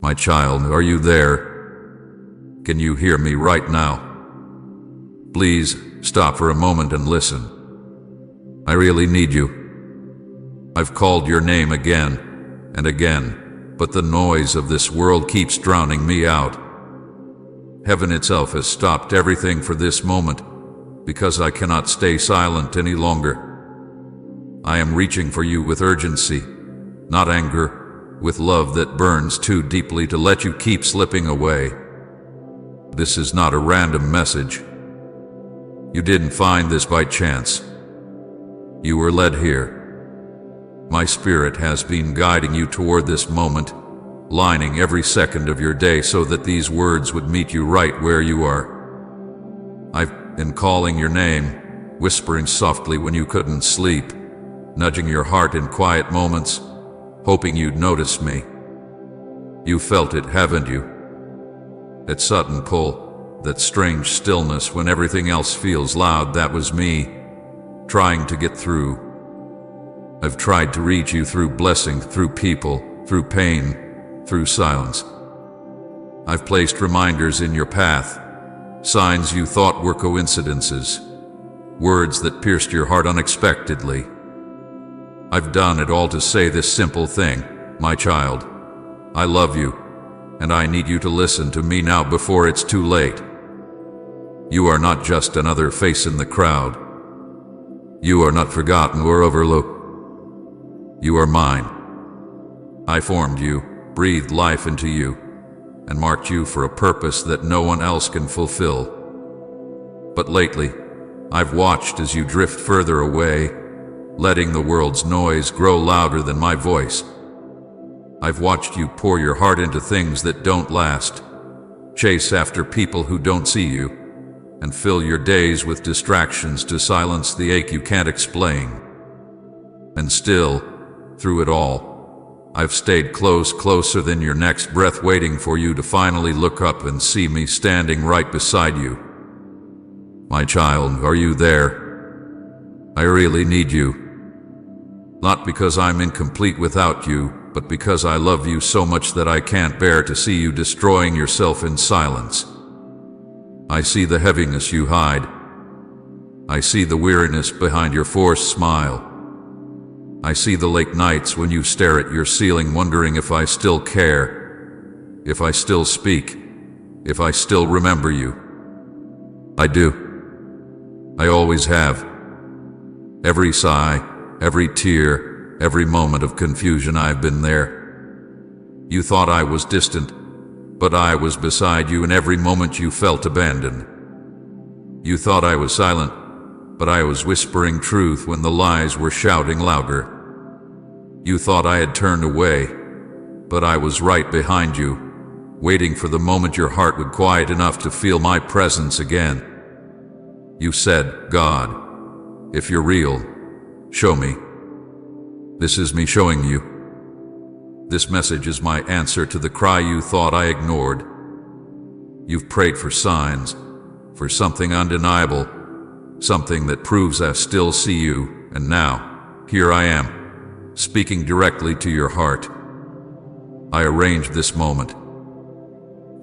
My child, are you there? Can you hear me right now? Please stop for a moment and listen. I really need you. I've called your name again and again, but the noise of this world keeps drowning me out. Heaven itself has stopped everything for this moment because I cannot stay silent any longer. I am reaching for you with urgency, not anger, with love that burns too deeply to let you keep slipping away. This is not a random message. You didn't find this by chance. You were led here. My spirit has been guiding you toward this moment, lining every second of your day so that these words would meet you right where you are. I've been calling your name, whispering softly when you couldn't sleep, nudging your heart in quiet moments, hoping you'd notice me. You felt it, haven't you? That sudden pull, that strange stillness when everything else feels loud, that was me, trying to get through. I've tried to reach you through blessing, through people, through pain, through silence. I've placed reminders in your path, signs you thought were coincidences, words that pierced your heart unexpectedly. I've done it all to say this simple thing, my child. I love you, and I need you to listen to me now before it's too late. You are not just another face in the crowd. You are not forgotten or overlooked. You are mine. I formed you, breathed life into you, and marked you for a purpose that no one else can fulfill. But lately, I've watched as you drift further away, letting the world's noise grow louder than my voice. I've watched you pour your heart into things that don't last, chase after people who don't see you, and fill your days with distractions to silence the ache you can't explain. And still, through it all, I've stayed closer than your next breath, waiting for you to finally look up and see me standing right beside you. My child, are you there? I really need you. Not because I'm incomplete without you, but because I love you so much that I can't bear to see you destroying yourself in silence. I see the heaviness you hide. I see the weariness behind your forced smile. I see the late nights when you stare at your ceiling wondering if I still care, if I still speak, if I still remember you. I do. I always have. Every sigh, every tear, every moment of confusion, I've been there. You thought I was distant, but I was beside you in every moment you felt abandoned. You thought I was silent, but I was whispering truth when the lies were shouting louder. You thought I had turned away, but I was right behind you, waiting for the moment your heart would quiet enough to feel my presence again. You said, God, if you're real, show me. This is me showing you. This message is my answer to the cry you thought I ignored. You've prayed for signs, for something undeniable, something that proves I still see you, and now, here I am, speaking directly to your heart. I arranged this moment.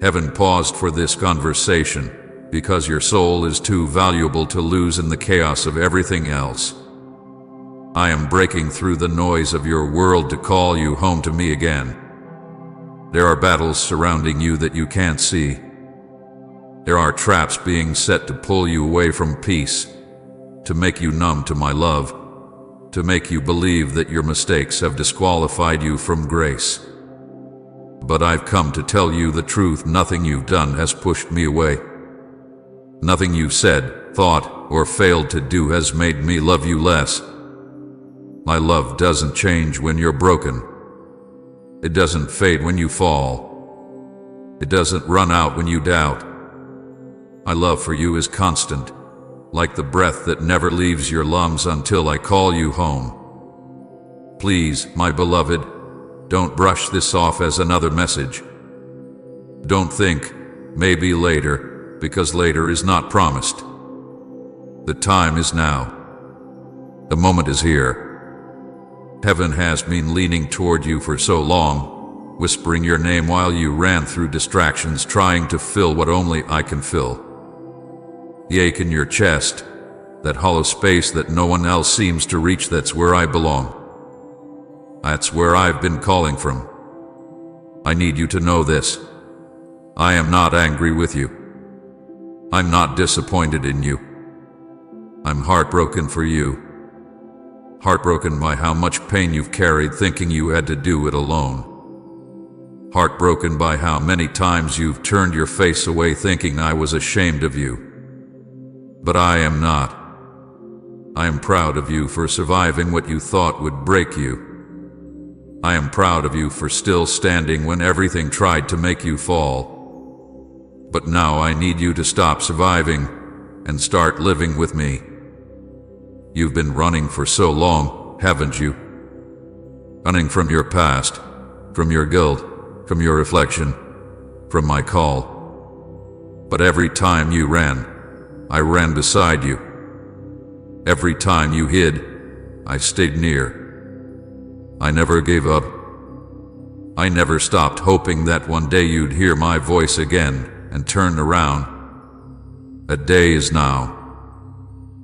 Heaven paused for this conversation because your soul is too valuable to lose in the chaos of everything else. I am breaking through the noise of your world to call you home to me again. There are battles surrounding you that you can't see. There are traps being set to pull you away from peace, to make you numb to my love, to make you believe that your mistakes have disqualified you from grace. But I've come to tell you the truth. Nothing you've done has pushed me away. Nothing you've said, thought, or failed to do has made me love you less. My love doesn't change when you're broken. It doesn't fade when you fall. It doesn't run out when you doubt. My love for you is constant, like the breath that never leaves your lungs until I call you home. Please, my beloved, don't brush this off as another message. Don't think, maybe later, because later is not promised. The time is now. The moment is here. Heaven has been leaning toward you for so long, whispering your name while you ran through distractions, trying to fill what only I can fill. The ache in your chest, that hollow space that no one else seems to reach, that's where I belong. That's where I've been calling from. I need you to know this. I am not angry with you. I'm not disappointed in you. I'm heartbroken for you. Heartbroken by how much pain you've carried thinking you had to do it alone. Heartbroken by how many times you've turned your face away thinking I was ashamed of you. But I am not. I am proud of you for surviving what you thought would break you. I am proud of you for still standing when everything tried to make you fall. But now I need you to stop surviving and start living with me. You've been running for so long, haven't you? Running from your past, from your guilt, from your reflection, from my call. But every time you ran, I ran beside you. Every time you hid, I stayed near. I never gave up. I never stopped hoping that one day you'd hear my voice again and turn around. That day is now.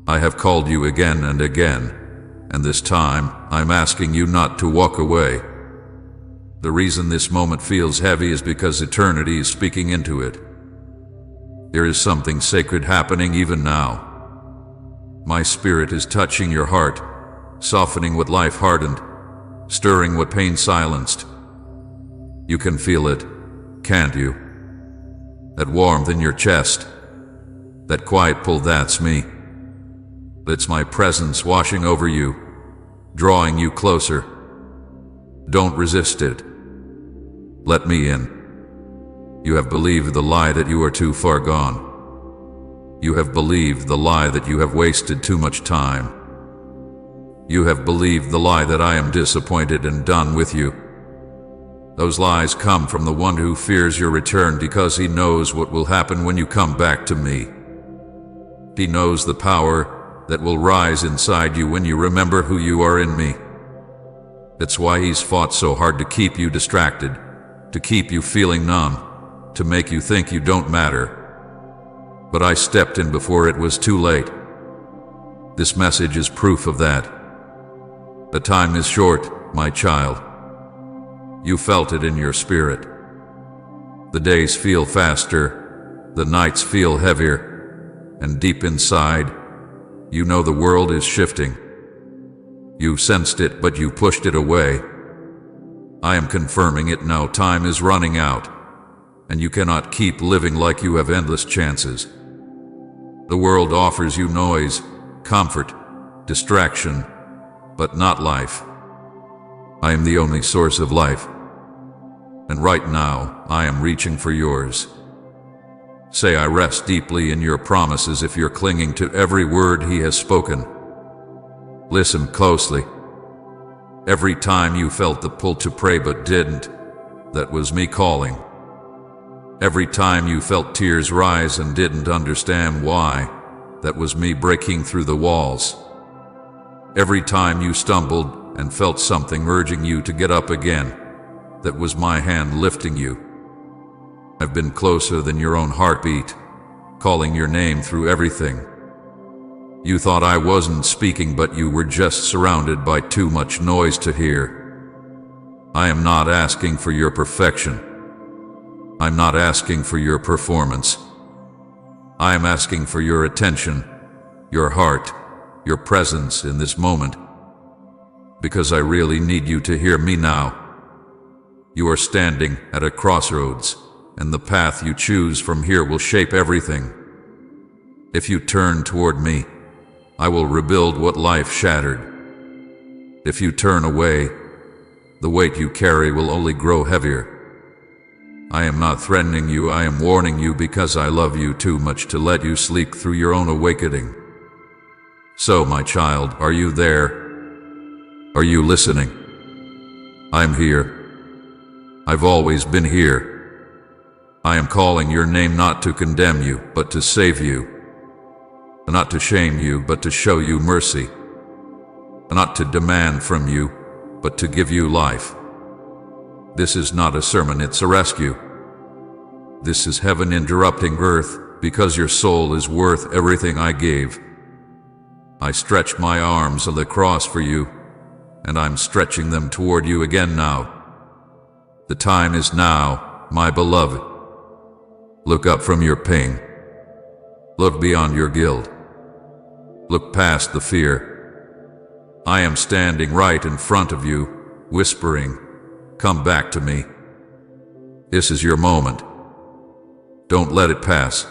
I have called you again and again, and this time I'm asking you not to walk away. The reason this moment feels heavy is because eternity is speaking into it. There is something sacred happening even now. My spirit is touching your heart, softening what life hardened, stirring what pain silenced. You can feel it, can't you? That warmth in your chest, that quiet pull, that's me. It's my presence washing over you, drawing you closer. Don't resist it. Let me in. You have believed the lie that you are too far gone. You have believed the lie that you have wasted too much time. You have believed the lie that I am disappointed and done with you. Those lies come from the one who fears your return because he knows what will happen when you come back to me. He knows the power that will rise inside you when you remember who you are in me. That's why he's fought so hard to keep you distracted, to keep you feeling numb, to make you think you don't matter. But I stepped in before it was too late. This message is proof of that. The time is short, my child. You felt it in your spirit. The days feel faster, the nights feel heavier, and deep inside, you know the world is shifting. You sensed it, but you pushed it away. I am confirming it now. Time is running out, and you cannot keep living like you have endless chances. The world offers you noise, comfort, distraction, but not life. I am the only source of life, and right now I am reaching for yours. Say, I rest deeply in your promises if you're clinging to every word he has spoken. Listen closely. Every time you felt the pull to pray but didn't, that was me calling. Every time you felt tears rise and didn't understand why, that was me breaking through the walls. Every time you stumbled and felt something urging you to get up again, that was my hand lifting you. I've been closer than your own heartbeat, calling your name through everything. You thought I wasn't speaking, but you were just surrounded by too much noise to hear. I am not asking for your perfection. I'm not asking for your performance. I am asking for your attention, your heart, your presence in this moment, because I really need you to hear me now. You are standing at a crossroads, and the path you choose from here will shape everything. If you turn toward me, I will rebuild what life shattered. If you turn away, the weight you carry will only grow heavier. I am not threatening you, I am warning you because I love you too much to let you sleep through your own awakening. So, my child, are you there? Are you listening? I'm here. I've always been here. I am calling your name not to condemn you, but to save you. Not to shame you, but to show you mercy. Not to demand from you, but to give you life. This is not a sermon, it's a rescue. This is heaven interrupting earth, because your soul is worth everything I gave. I stretched my arms on the cross for you, and I'm stretching them toward you again now. The time is now, my beloved. Look up from your pain. Look beyond your guilt. Look past the fear. I am standing right in front of you, whispering, "Come back to me." This is your moment. Don't let it pass.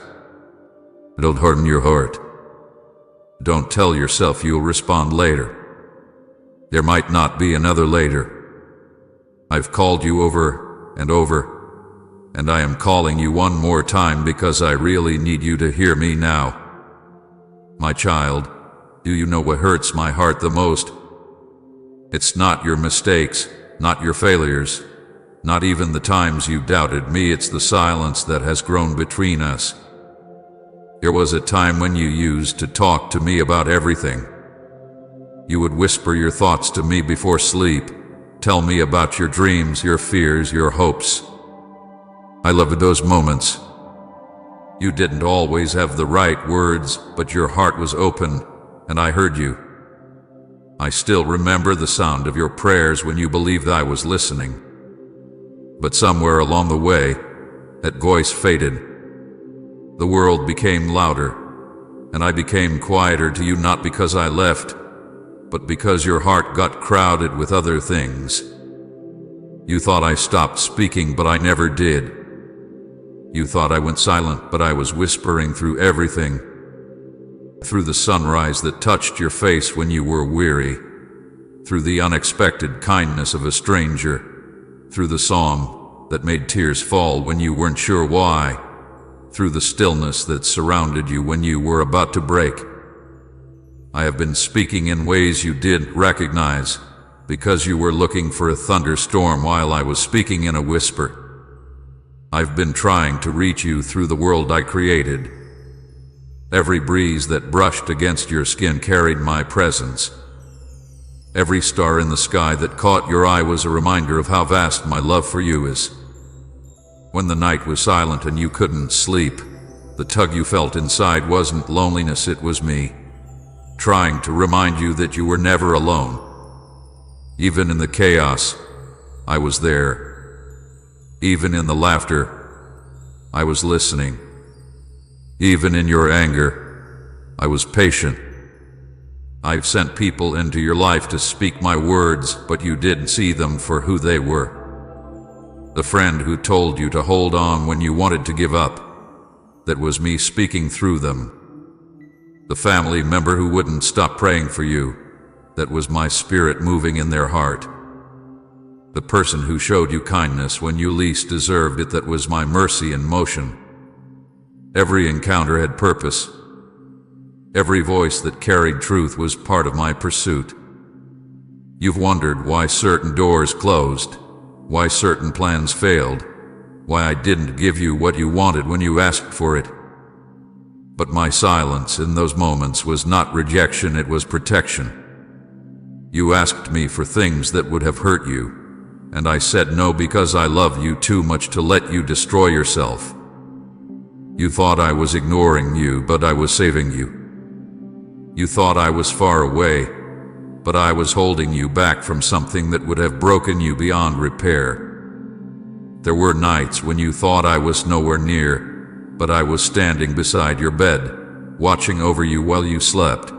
Don't harden your heart. Don't tell yourself you'll respond later. There might not be another later. I've called you over and over, and I am calling you one more time because I really need you to hear me now. My child, do you know what hurts my heart the most? It's not your mistakes, not your failures, not even the times you doubted me. It's the silence that has grown between us. There was a time when you used to talk to me about everything. You would whisper your thoughts to me before sleep, tell me about your dreams, your fears, your hopes. I loved those moments. You didn't always have the right words, but your heart was open, and I heard you. I still remember the sound of your prayers when you believed I was listening. But somewhere along the way, that voice faded. The world became louder, and I became quieter to you, not because I left, but because your heart got crowded with other things. You thought I stopped speaking, but I never did. You thought I went silent, but I was whispering through everything. Through the sunrise that touched your face when you were weary, through the unexpected kindness of a stranger, through the song that made tears fall when you weren't sure why, through the stillness that surrounded you when you were about to break. I have been speaking in ways you didn't recognize, because you were looking for a thunderstorm while I was speaking in a whisper. I've been trying to reach you through the world I created. Every breeze that brushed against your skin carried my presence. Every star in the sky that caught your eye was a reminder of how vast my love for you is. When the night was silent and you couldn't sleep, the tug you felt inside wasn't loneliness, it was me, trying to remind you that you were never alone. Even in the chaos, I was there. Even in the laughter, I was listening. Even in your anger, I was patient. I've sent people into your life to speak my words, but you didn't see them for who they were. The friend who told you to hold on when you wanted to give up, that was me speaking through them. The family member who wouldn't stop praying for you, that was my spirit moving in their heart. The person who showed you kindness when you least deserved it, that was my mercy in motion. Every encounter had purpose. Every voice that carried truth was part of my pursuit. You've wondered why certain doors closed, why certain plans failed, why I didn't give you what you wanted when you asked for it. But my silence in those moments was not rejection, it was protection. You asked me for things that would have hurt you, and I said no because I love you too much to let you destroy yourself. You thought I was ignoring you, but I was saving you. You thought I was far away, but I was holding you back from something that would have broken you beyond repair. There were nights when you thought I was nowhere near, but I was standing beside your bed, watching over you while you slept.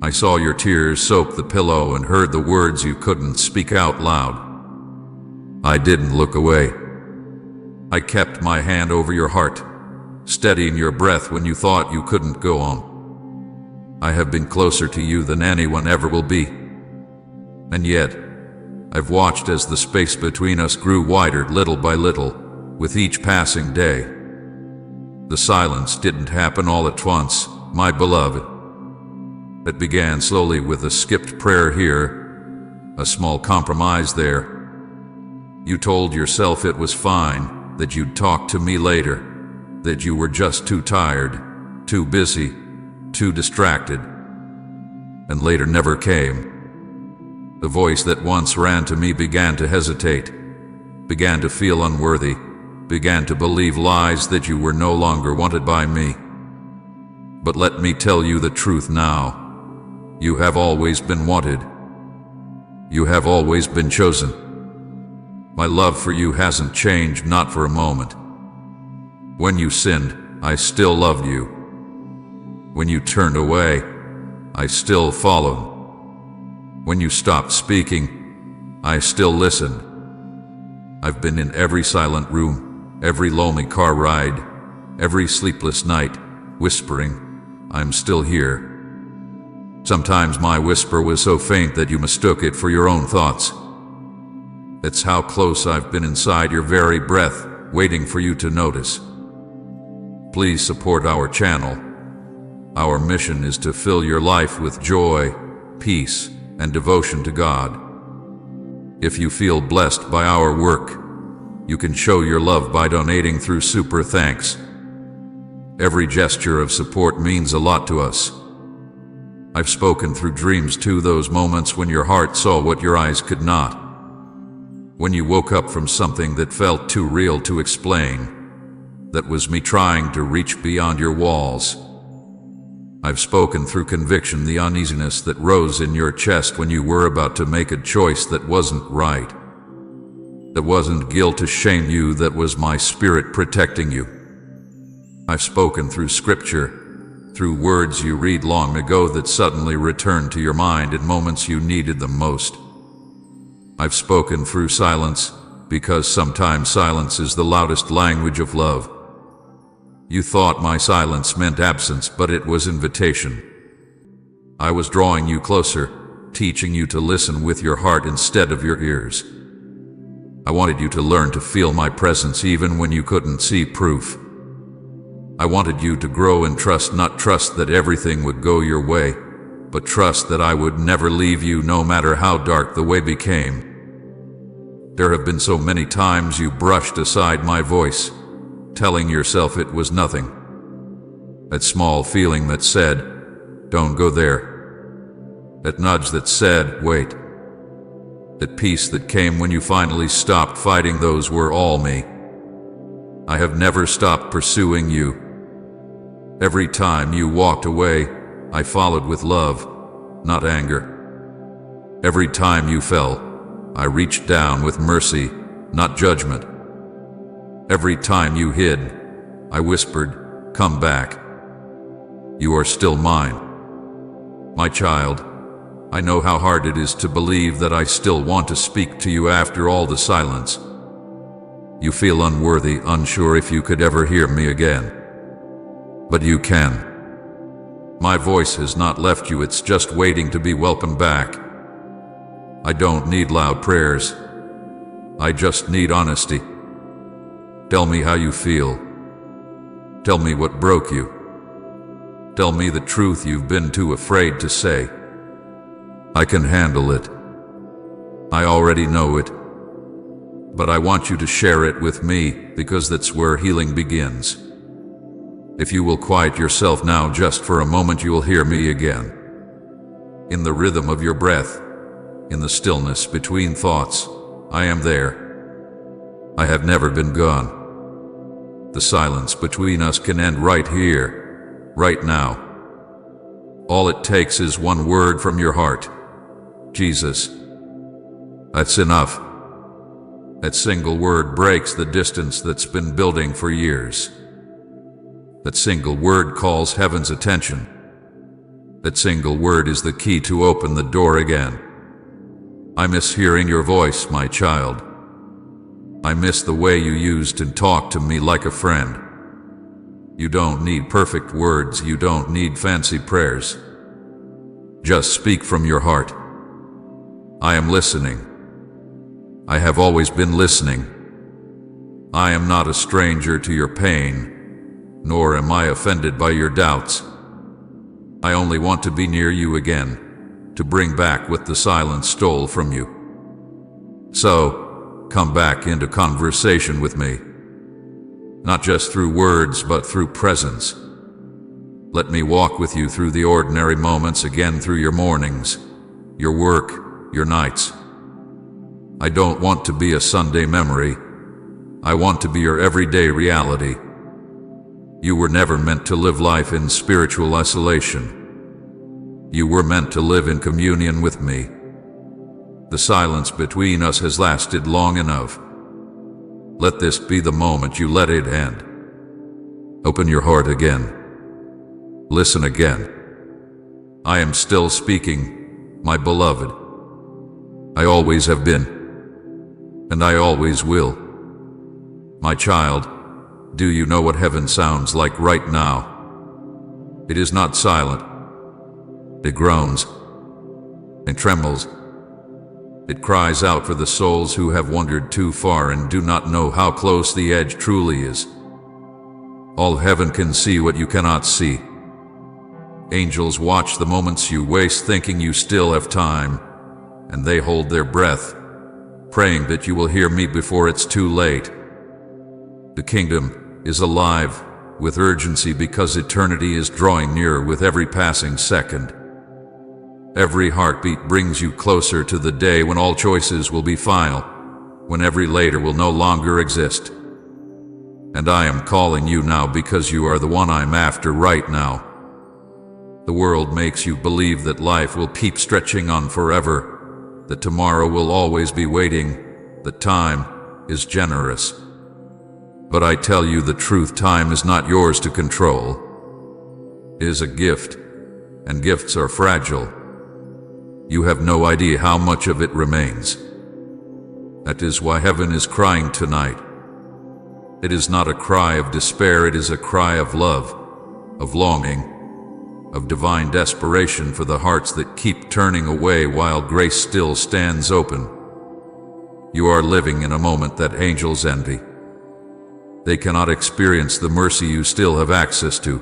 I saw your tears soak the pillow and heard the words you couldn't speak out loud. I didn't look away. I kept my hand over your heart, steadying your breath when you thought you couldn't go on. I have been closer to you than anyone ever will be. And yet, I've watched as the space between us grew wider little by little, with each passing day. The silence didn't happen all at once, my beloved. It began slowly with a skipped prayer here, a small compromise there. You told yourself it was fine, that you'd talk to me later, that you were just too tired, too busy, too distracted, and later never came. The voice that once ran to me began to hesitate, began to feel unworthy, began to believe lies that you were no longer wanted by me. But let me tell you the truth now. You have always been wanted. You have always been chosen. My love for you hasn't changed, not for a moment. When you sinned, I still loved you. When you turned away, I still followed. When you stopped speaking, I still listened. I've been in every silent room, every lonely car ride, every sleepless night, whispering, I'm still here. Sometimes my whisper was so faint that you mistook it for your own thoughts. That's how close I've been inside your very breath, waiting for you to notice. Please support our channel. Our mission is to fill your life with joy, peace, and devotion to God. If you feel blessed by our work, you can show your love by donating through Super Thanks. Every gesture of support means a lot to us. I've spoken through dreams too, those moments when your heart saw what your eyes could not. When you woke up from something that felt too real to explain. That was me trying to reach beyond your walls. I've spoken through conviction, the uneasiness that rose in your chest when you were about to make a choice that wasn't right. That wasn't guilt to shame you, that was my spirit protecting you. I've spoken through scripture, through words you read long ago that suddenly returned to your mind in moments you needed them most. I've spoken through silence, because sometimes silence is the loudest language of love. You thought my silence meant absence, but it was invitation. I was drawing you closer, teaching you to listen with your heart instead of your ears. I wanted you to learn to feel my presence even when you couldn't see proof. I wanted you to grow in trust, not trust that everything would go your way, but trust that I would never leave you no matter how dark the way became. There have been so many times you brushed aside my voice, telling yourself it was nothing. That small feeling that said, don't go there. That nudge that said, wait. That peace that came when you finally stopped fighting, those were all me. I have never stopped pursuing you. Every time you walked away, I followed with love, not anger. Every time you fell, I reached down with mercy, not judgment. Every time you hid, I whispered, come back. You are still mine. My child, I know how hard it is to believe that I still want to speak to you after all the silence. You feel unworthy, unsure if you could ever hear me again. But you can. My voice has not left you, it's just waiting to be welcomed back. I don't need loud prayers. I just need honesty. Tell me how you feel. Tell me what broke you. Tell me the truth you've been too afraid to say. I can handle it. I already know it. But I want you to share it with me, because that's where healing begins. If you will quiet yourself now just for a moment, you will hear me again. In the rhythm of your breath, in the stillness between thoughts, I am there. I have never been gone. The silence between us can end right here, right now. All it takes is one word from your heart. Jesus. That's enough. That single word breaks the distance that's been building for years. That single word calls heaven's attention. That single word is the key to open the door again. I miss hearing your voice, my child. I miss the way you used to talk to me like a friend. You don't need perfect words, you don't need fancy prayers. Just speak from your heart. I am listening. I have always been listening. I am not a stranger to your pain, nor am I offended by your doubts. I only want to be near you again, to bring back what the silence stole from you. So, come back into conversation with me. Not just through words, but through presence. Let me walk with you through the ordinary moments again, through your mornings, your work, your nights. I don't want to be a Sunday memory. I want to be your everyday reality. You were never meant to live life in spiritual isolation. You were meant to live in communion with me. The silence between us has lasted long enough. Let this be the moment you let it end. Open your heart again. Listen again. I am still speaking, my beloved. I always have been, and I always will. My child, do you know what heaven sounds like right now? It is not silent. It groans. It trembles. It cries out for the souls who have wandered too far and do not know how close the edge truly is. All heaven can see what you cannot see. Angels watch the moments you waste thinking you still have time, and they hold their breath, praying that you will hear me before it's too late. The kingdom is alive with urgency because eternity is drawing nearer with every passing second. Every heartbeat brings you closer to the day when all choices will be final, when every later will no longer exist. And I am calling you now because you are the one I'm after right now. The world makes you believe that life will keep stretching on forever, that tomorrow will always be waiting, that time is generous. But I tell you the truth, time is not yours to control. It is a gift, and gifts are fragile. You have no idea how much of it remains. That is why heaven is crying tonight. It is not a cry of despair, it is a cry of love, of longing, of divine desperation for the hearts that keep turning away while grace still stands open. You are living in a moment that angels envy. They cannot experience the mercy you still have access to.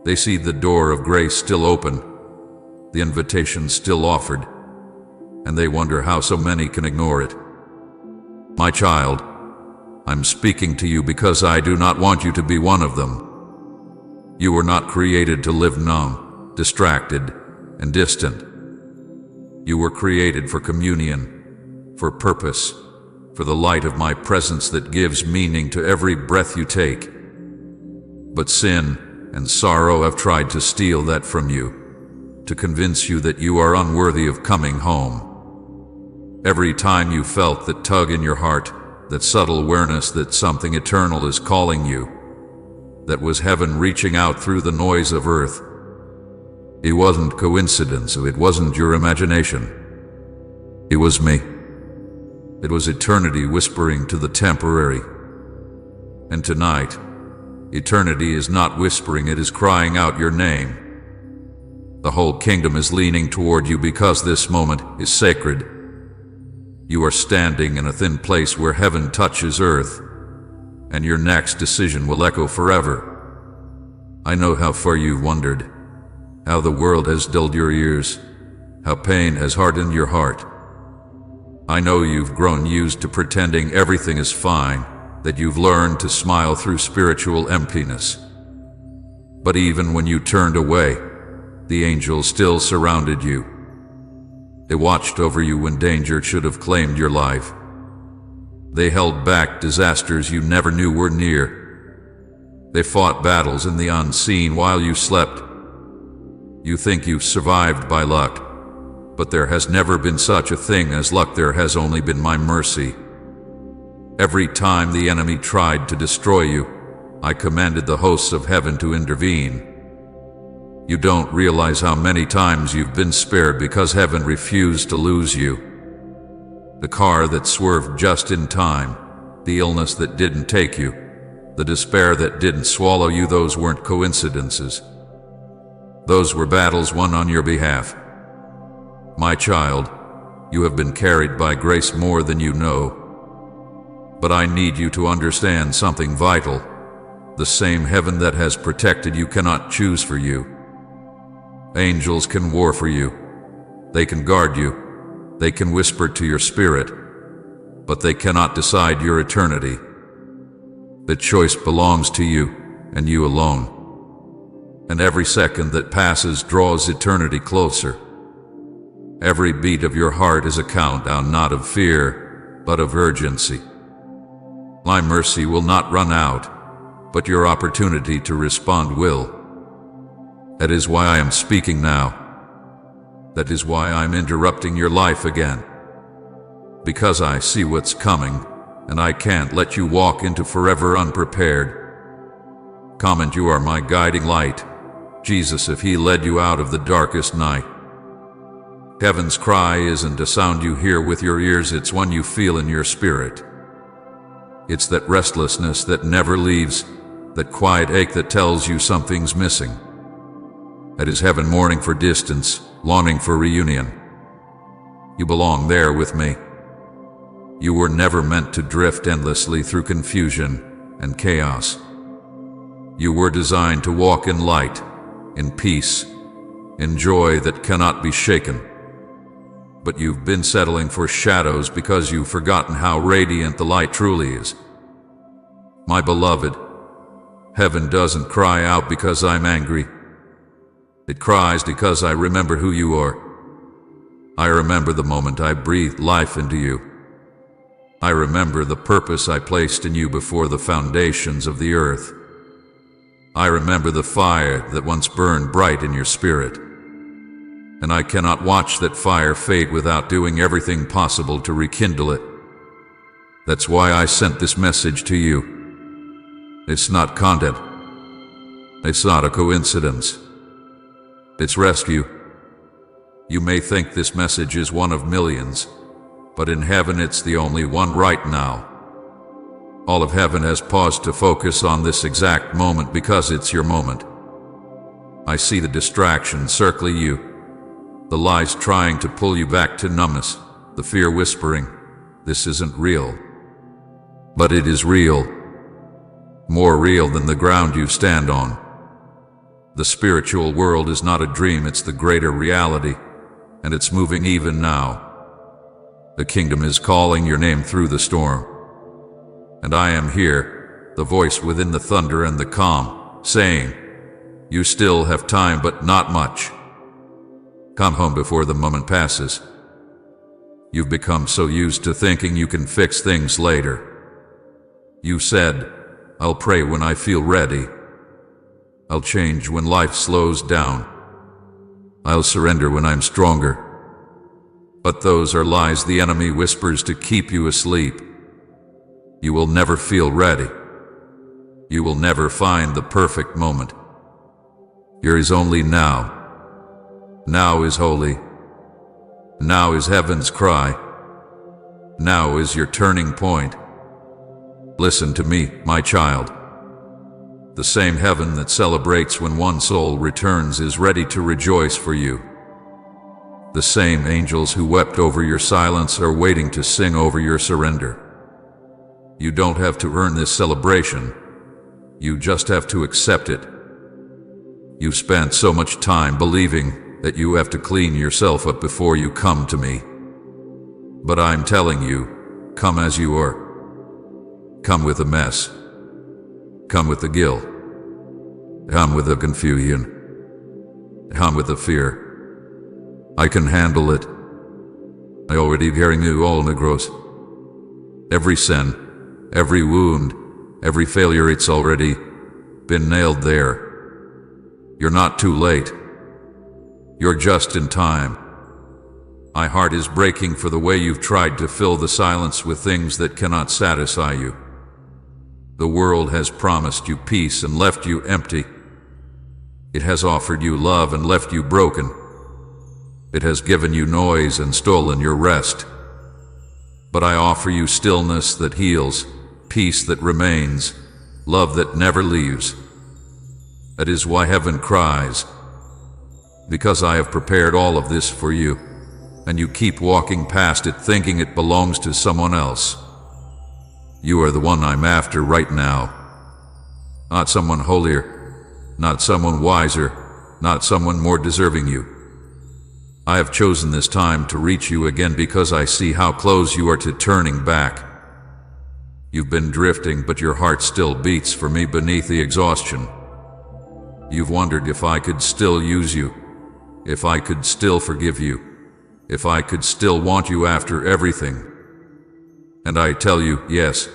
They see the door of grace still open, the invitation still offered, and they wonder how so many can ignore it. My child, I'm speaking to you because I do not want you to be one of them. You were not created to live numb, distracted, and distant. You were created for communion, for purpose, for the light of my presence that gives meaning to every breath you take. But sin and sorrow have tried to steal that from you, to convince you that you are unworthy of coming home. Every time you felt that tug in your heart, that subtle awareness that something eternal is calling you, that was heaven reaching out through the noise of earth. It wasn't coincidence, it wasn't your imagination. It was me. It was eternity whispering to the temporary. And tonight, eternity is not whispering, it is crying out your name. The whole kingdom is leaning toward you because this moment is sacred. You are standing in a thin place where heaven touches earth, and your next decision will echo forever. I know how far you've wandered, how the world has dulled your ears, how pain has hardened your heart. I know you've grown used to pretending everything is fine, that you've learned to smile through spiritual emptiness. But even when you turned away, the angels still surrounded you. They watched over you when danger should have claimed your life. They held back disasters you never knew were near. They fought battles in the unseen while you slept. You think you've survived by luck, but there has never been such a thing as luck, there has only been my mercy. Every time the enemy tried to destroy you, I commanded the hosts of heaven to intervene. You don't realize how many times you've been spared because heaven refused to lose you. The car that swerved just in time, the illness that didn't take you, the despair that didn't swallow you, those weren't coincidences. Those were battles won on your behalf. My child, you have been carried by grace more than you know. But I need you to understand something vital. The same heaven that has protected you cannot choose for you. Angels can war for you. They can guard you. They can whisper to your spirit. But they cannot decide your eternity. The choice belongs to you, and you alone. And every second that passes draws eternity closer. Every beat of your heart is a countdown, not of fear, but of urgency. My mercy will not run out, but your opportunity to respond will. That is why I am speaking now. That is why I'm interrupting your life again. Because I see what's coming, and I can't let you walk into forever unprepared. Come, and you are my guiding light, Jesus, if he led you out of the darkest night. Heaven's cry isn't a sound you hear with your ears, it's one you feel in your spirit. It's that restlessness that never leaves, that quiet ache that tells you something's missing. That is heaven mourning for distance, longing for reunion. You belong there with me. You were never meant to drift endlessly through confusion and chaos. You were designed to walk in light, in peace, in joy that cannot be shaken. But you've been settling for shadows because you've forgotten how radiant the light truly is. My beloved, heaven doesn't cry out because I'm angry. It cries because I remember who you are. I remember the moment I breathed life into you. I remember the purpose I placed in you before the foundations of the earth. I remember the fire that once burned bright in your spirit. And I cannot watch that fire fade without doing everything possible to rekindle it. That's why I sent this message to you. It's not content. It's not a coincidence. It's rescue. You may think this message is one of millions, but in heaven it's the only one right now. All of heaven has paused to focus on this exact moment because it's your moment. I see the distractions circling you, the lies trying to pull you back to numbness, the fear whispering, this isn't real. But it is real. More real than the ground you stand on. The spiritual world is not a dream, it's the greater reality, and it's moving even now. The kingdom is calling your name through the storm. And I am here, the voice within the thunder and the calm, saying, you still have time, but not much. Come home before the moment passes. You've become so used to thinking you can fix things later. You said, I'll pray when I feel ready. I'll change when life slows down. I'll surrender when I'm stronger. But those are lies the enemy whispers to keep you asleep. You will never feel ready. You will never find the perfect moment. There is only now. Now is holy. Now is heaven's cry. Now is your turning point. Listen to me, my child. The same heaven that celebrates when one soul returns is ready to rejoice for you. The same angels who wept over your silence are waiting to sing over your surrender. You don't have to earn this celebration. You just have to accept it. You've spent so much time believing that you have to clean yourself up before you come to me. But I'm telling you, come as you are. Come with a mess. Come with the guilt. Come with the confusion. Come with the fear. I can handle it. I already hearing you all Negros. Every sin, every wound, every failure, it's already been nailed there. You're not too late. You're just in time. My heart is breaking for the way you've tried to fill the silence with things that cannot satisfy you. The world has promised you peace and left you empty. It has offered you love and left you broken. It has given you noise and stolen your rest. But I offer you stillness that heals, peace that remains, love that never leaves. That is why heaven cries. Because I have prepared all of this for you, and you keep walking past it thinking it belongs to someone else. You are the one I'm after right now. Not someone holier, not someone wiser, not someone more deserving you. I have chosen this time to reach you again because I see how close you are to turning back. You've been drifting, but your heart still beats for me beneath the exhaustion. You've wondered if I could still use you, if I could still forgive you. if I could still want you after everything. And I tell you, yes.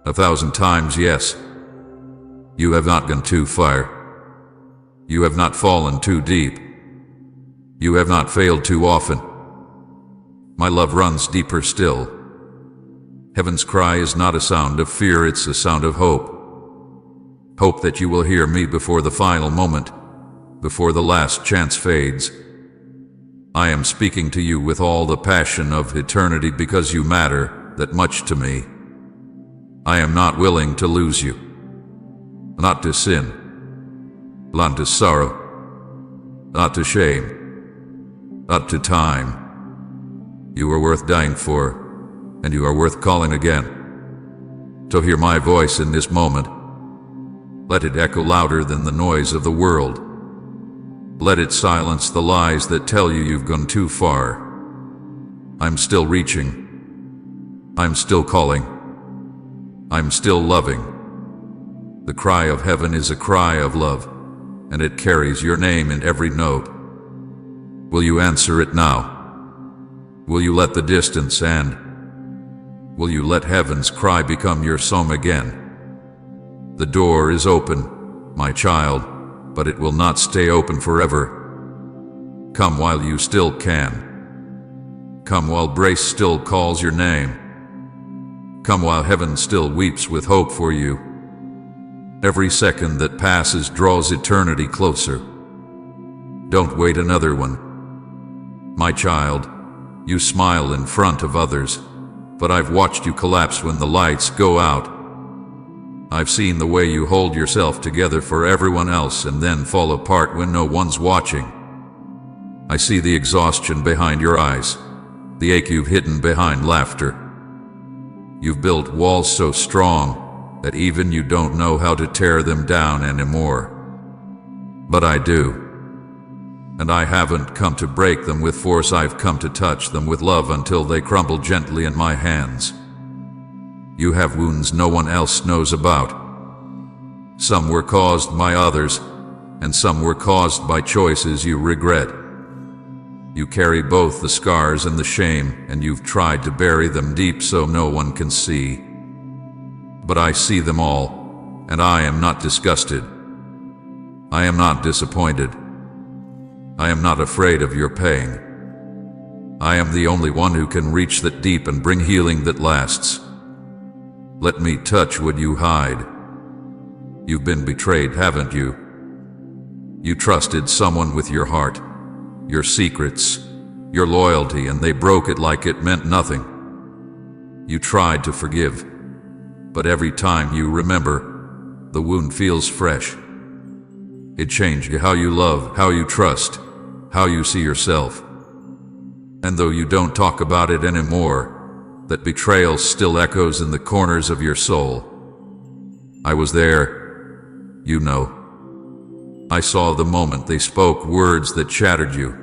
1,000 times yes. You have not gone too far. You have not fallen too deep. You have not failed too often. My love runs deeper still. Heaven's cry is not a sound of fear, it's a sound of hope. Hope that you will hear me before the final moment, before the last chance fades. I am speaking to you with all the passion of eternity because you matter that much to me. I am not willing to lose you. Not to sin. Not to sorrow. Not to shame. Not to time. You are worth dying for, and you are worth calling again. So hear my voice in this moment. Let it echo louder than the noise of the world. Let it silence the lies that tell you you've gone too far. I'm still reaching. I'm still calling. I'm still loving. The cry of heaven is a cry of love, and it carries your name in every note. Will you answer it now? Will you let the distance end? Will you let heaven's cry become your song again? The door is open, my child, but it will not stay open forever. Come while you still can. Come while grace still calls your name. Come while heaven still weeps with hope for you. Every second that passes draws eternity closer. Don't wait another one. My child, you smile in front of others, but I've watched you collapse when the lights go out. I've seen the way you hold yourself together for everyone else and then fall apart when no one's watching. I see the exhaustion behind your eyes, the ache you've hidden behind laughter. You've built walls so strong that even you don't know how to tear them down anymore. But I do. And I haven't come to break them with force, I've come to touch them with love until they crumble gently in my hands. You have wounds no one else knows about. Some were caused by others, and some were caused by choices you regret. You carry both the scars and the shame, and you've tried to bury them deep so no one can see. But I see them all, and I am not disgusted. I am not disappointed. I am not afraid of your pain. I am the only one who can reach that deep and bring healing that lasts. Let me touch what you hide. You've been betrayed, haven't you? You trusted someone with your heart, your secrets, your loyalty, and they broke it like it meant nothing. You tried to forgive, but every time you remember, the wound feels fresh. It changed how you love, how you trust, how you see yourself. And though you don't talk about it anymore, that betrayal still echoes in the corners of your soul. I was there, you know. I saw the moment they spoke words that shattered you.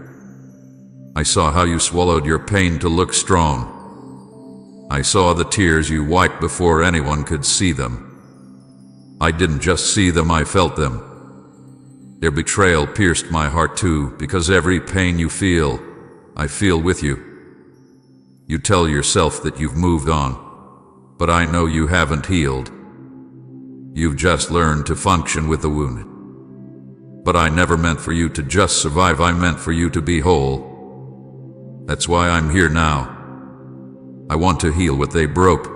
I saw how you swallowed your pain to look strong. I saw the tears you wiped before anyone could see them. I didn't just see them, I felt them. Their betrayal pierced my heart too, because every pain you feel, I feel with you. You tell yourself that you've moved on, but I know you haven't healed. You've just learned to function with the wound. But I never meant for you to just survive, I meant for you to be whole. That's why I'm here now. I want to heal what they broke.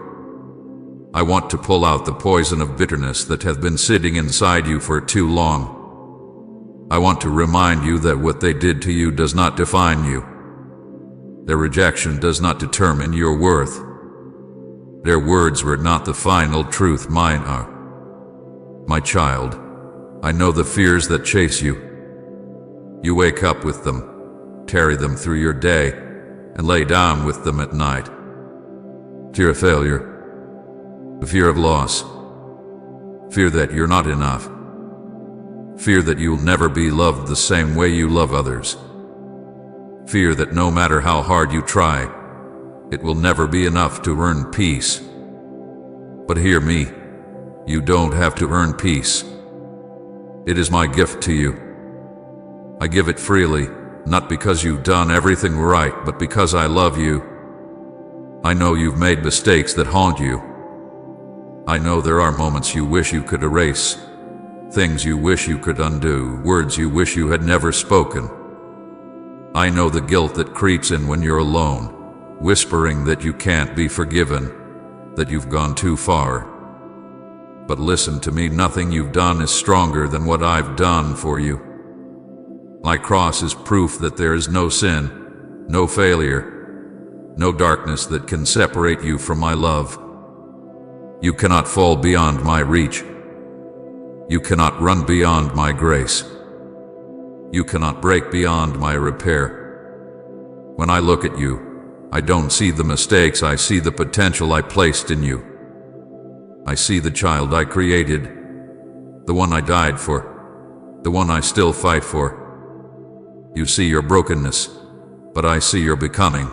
I want to pull out the poison of bitterness that has been sitting inside you for too long. I want to remind you that what they did to you does not define you. Their rejection does not determine your worth. Their words were not the final truth, mine are. My child, I know the fears that chase you. You wake up with them, carry them through your day, and lay down with them at night. Fear of failure, the fear of loss, fear that you're not enough, fear that you'll never be loved the same way you love others. Fear that no matter how hard you try, it will never be enough to earn peace. But hear me, you don't have to earn peace. It is my gift to you. I give it freely, not because you've done everything right, but because I love you. I know you've made mistakes that haunt you. I know there are moments you wish you could erase, things you wish you could undo, words you wish you had never spoken. I know the guilt that creeps in when you're alone, whispering that you can't be forgiven, that you've gone too far. But listen to me, nothing you've done is stronger than what I've done for you. My cross is proof that there is no sin, no failure, no darkness that can separate you from my love. You cannot fall beyond my reach. You cannot run beyond my grace. You cannot break beyond my repair. When I look at you, I don't see the mistakes, I see the potential I placed in you. I see the child I created, the one I died for, the one I still fight for. You see your brokenness, but I see your becoming.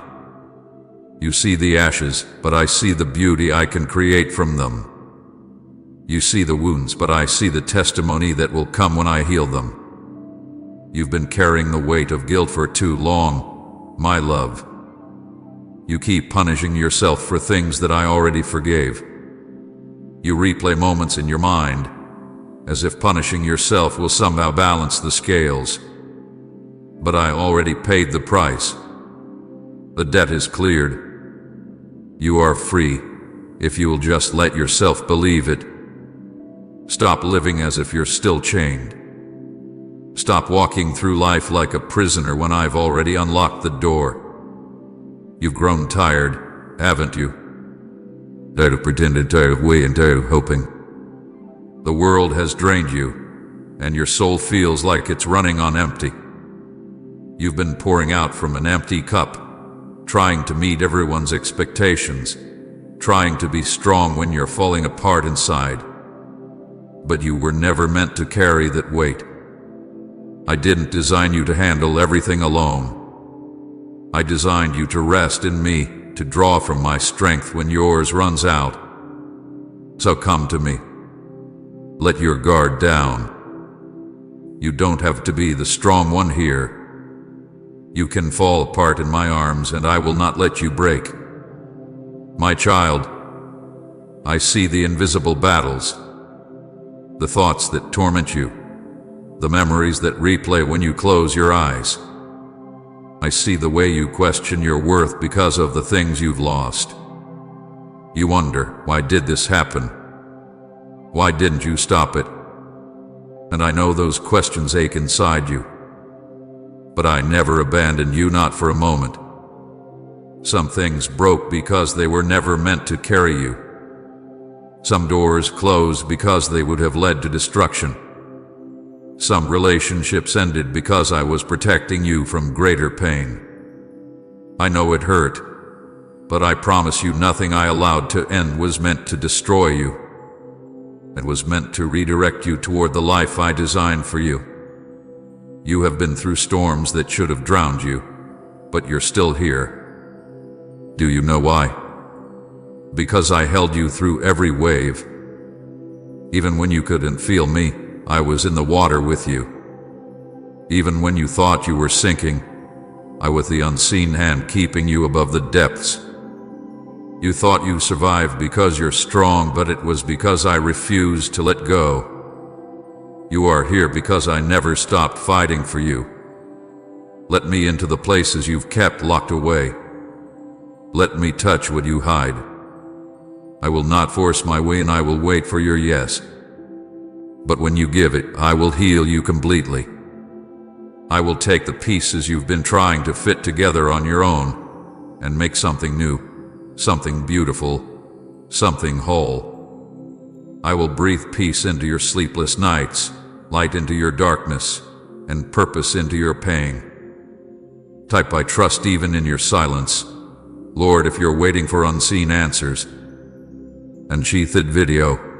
You see the ashes, but I see the beauty I can create from them. You see the wounds, but I see the testimony that will come when I heal them. You've been carrying the weight of guilt for too long, my love. You keep punishing yourself for things that I already forgave. You replay moments in your mind, as if punishing yourself will somehow balance the scales. But I already paid the price. The debt is cleared. You are free, if you will just let yourself believe it. Stop living as if you're still chained. Stop walking through life like a prisoner when I've already unlocked the door. You've grown tired, haven't you? Tired of pretending, tired of waiting, tired of hoping. The world has drained you, and your soul feels like it's running on empty. You've been pouring out from an empty cup, trying to meet everyone's expectations, trying to be strong when you're falling apart inside. But you were never meant to carry that weight. I didn't design you to handle everything alone. I designed you to rest in me, to draw from my strength when yours runs out. So come to me. Let your guard down. You don't have to be the strong one here. You can fall apart in my arms and I will not let you break. My child, I see the invisible battles, the thoughts that torment you, the memories that replay when you close your eyes. I see the way you question your worth because of the things you've lost. You wonder, why did this happen? Why didn't you stop it? And I know those questions ache inside you. But I never abandoned you, not for a moment. Some things broke because they were never meant to carry you. Some doors closed because they would have led to destruction. Some relationships ended because I was protecting you from greater pain. I know it hurt, but I promise you nothing I allowed to end was meant to destroy you. It was meant to redirect you toward the life I designed for you. You have been through storms that should have drowned you, but you're still here. Do you know why? Because I held you through every wave. Even when you couldn't feel me, I was in the water with you. Even when you thought you were sinking, I was the unseen hand keeping you above the depths. You thought you survived because you're strong, but it was because I refused to let go. You are here because I never stopped fighting for you. Let me into the places you've kept locked away. Let me touch what you hide. I will not force my way and I will wait for your yes. But when you give it, I will heal you completely. I will take the pieces you've been trying to fit together on your own and make something new, something beautiful, something whole. I will breathe peace into your sleepless nights, light into your darkness, and purpose into your pain. Type I trust even in your silence. Lord, if you're waiting for unseen answers. Unsheathed video.